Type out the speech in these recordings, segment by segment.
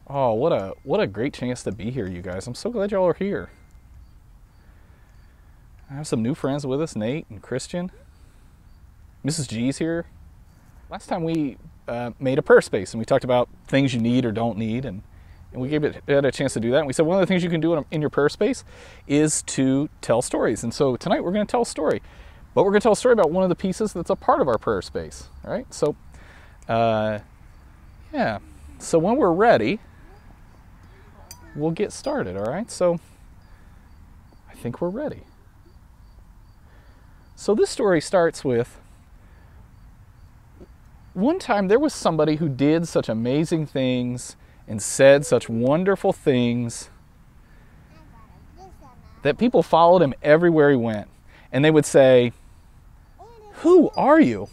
Oh, what a great chance to be here, you guys. I'm so glad y'all are here. I have some new friends with us, Nate and Christian. Mrs. G's here. Last time we made a prayer space and we talked about things you need or don't need, and we had a chance to do that. And we said one of the things you can do in your prayer space is to tell stories. And so tonight we're going to tell a story, but we're going to tell a story about one of the pieces that's a part of our prayer space. All right. So, yeah. So when we're ready, we'll get started. All right. So I think we're ready. So this story starts with, one time there was somebody who did such amazing things and said such wonderful things that people followed him everywhere he went. And they would say, "Who are you?"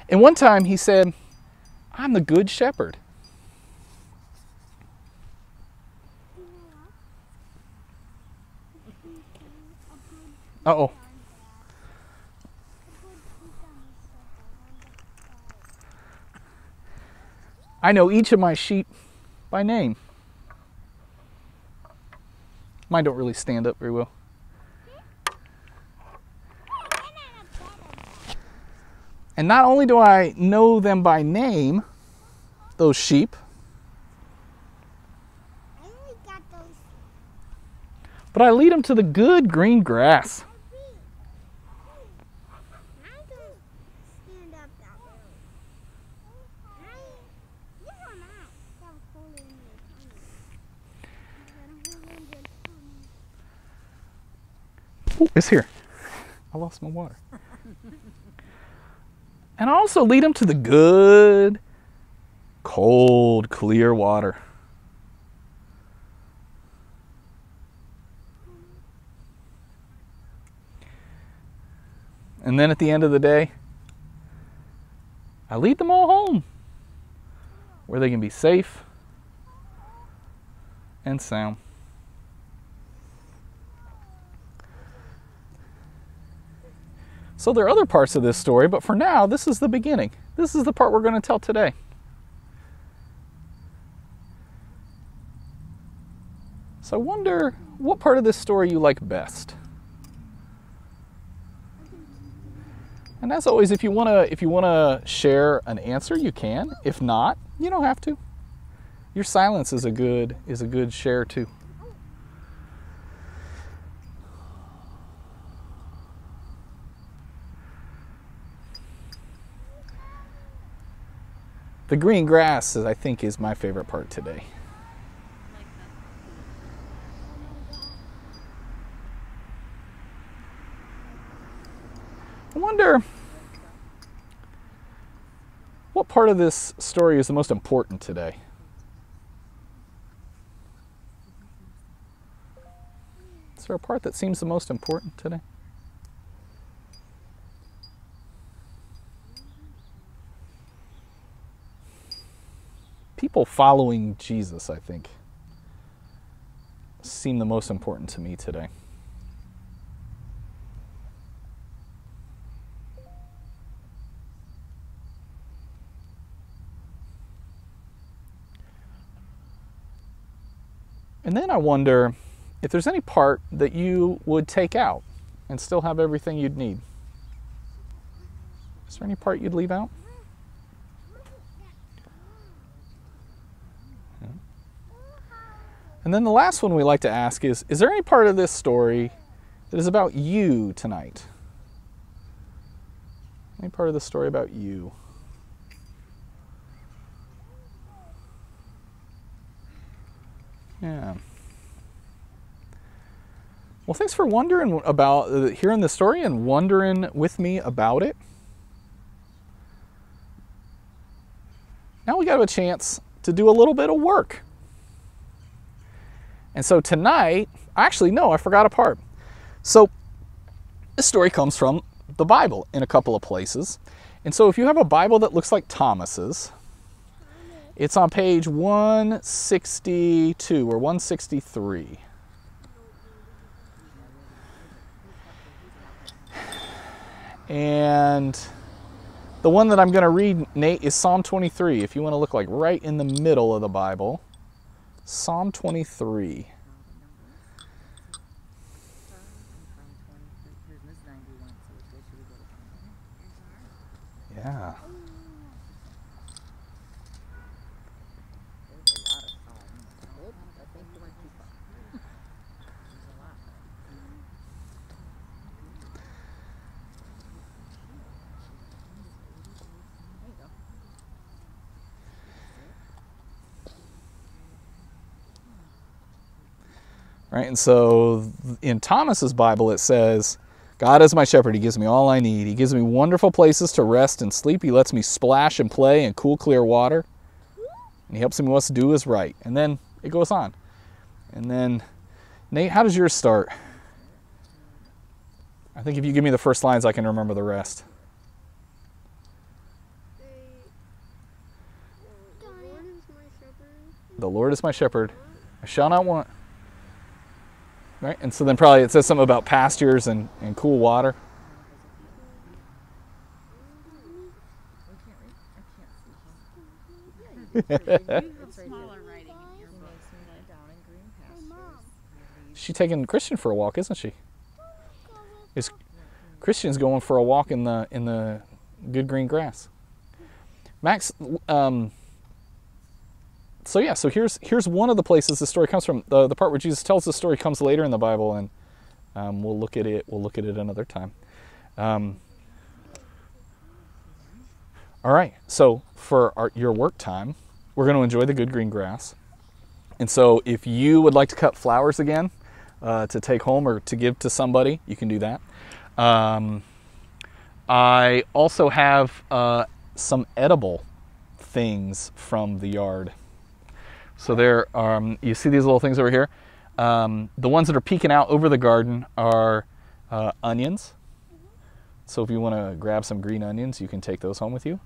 And one time he said, "I'm the Good Shepherd." Uh-oh. I know each of my sheep by name. Mine don't really stand up very well. And not only do I know them by name, those sheep, but I lead them to the good green grass. Oh, it's here. I lost my water. And I also lead them to the good, cold, clear water. And then at the end of the day, I lead them all home, where they can be safe and sound. So there are other parts of this story, but for now, this is the beginning. This is the part we're going to tell today. So I wonder what part of this story you like best. And as always, if you want to share an answer, you can. If not, you don't have to. Your silence is a good share too. The green grass, I think, is my favorite part today. I wonder what part of this story is the most important today. Is there a part that seems the most important today? People following Jesus, I think, seem the most important to me today. And then I wonder if there's any part that you would take out and still have everything you'd need. Is there any part you'd leave out? And then the last one we like to ask is there any part of this story that is about you tonight? Any part of the story about you? Yeah. Well, thanks for wondering about hearing the story and wondering with me about it. Now we got a chance to do a little bit of work. And so tonight, actually, no, I forgot a part. So this story comes from the Bible in a couple of places. And so if you have a Bible that looks like Thomas's, it's on page 162 or 163. And the one that I'm going to read, Nate, is Psalm 23. If you want to look like right in the middle of the Bible, Psalm 23. Yeah. Right, and so in Thomas's Bible it says, God is my shepherd, he gives me all I need. He gives me wonderful places to rest and sleep. He lets me splash and play in cool, clear water. And he helps me what to do is right. And then it goes on. And then, Nate, how does yours start? I think if you give me the first lines, I can remember the rest. The Lord is my shepherd. I shall not want. Right? And so then probably it says something about pastures and cool water. She's taking Christian for a walk, isn't she? Christian's going for a walk in the good green grass. Max, so here's one of the places the story comes from. The part where Jesus tells the story comes later in the Bible, and we'll look at it another time. All right, so for your work time, we're going to enjoy the good green grass. And so if you would like to cut flowers again to take home or to give to somebody, you can do that. I also have some edible things from the yard. So there are, you see these little things over here? The ones that are peeking out over the garden are onions. So if you want to grab some green onions, you can take those home with you.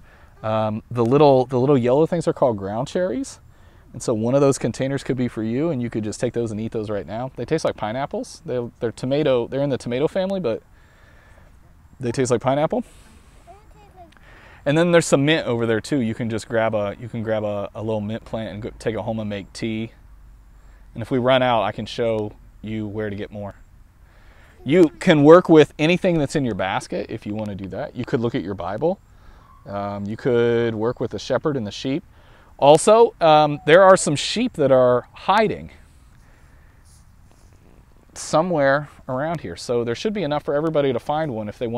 The little yellow things are called ground cherries. And so one of those containers could be for you, and you could just take those and eat those right now. They taste like pineapples. They're in the tomato family, but they taste like pineapple. And then there's some mint over there too. You can just grab a little mint plant and take it home and make tea. And if we run out, I can show you where to get more. You can work with anything that's in your basket if you want to do that. You could look at your Bible. You could work with the shepherd and the sheep. Also, there are some sheep that are hiding somewhere around here. So there should be enough for everybody to find one if you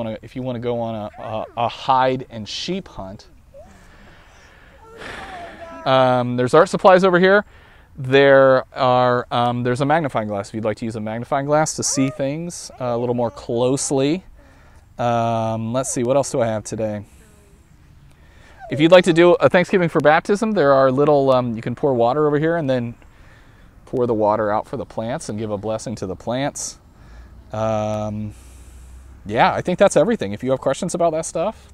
want to go on a hide and sheep hunt. There's art supplies over here. There's a magnifying glass if you'd like to use a magnifying glass to see things a little more closely. Let's see, what else do I have today? If you'd like to do a Thanksgiving for baptism, there are little, you can pour water over here and then pour the water out for the plants and give a blessing to the plants. Yeah, I think that's everything. If you have questions about that stuff,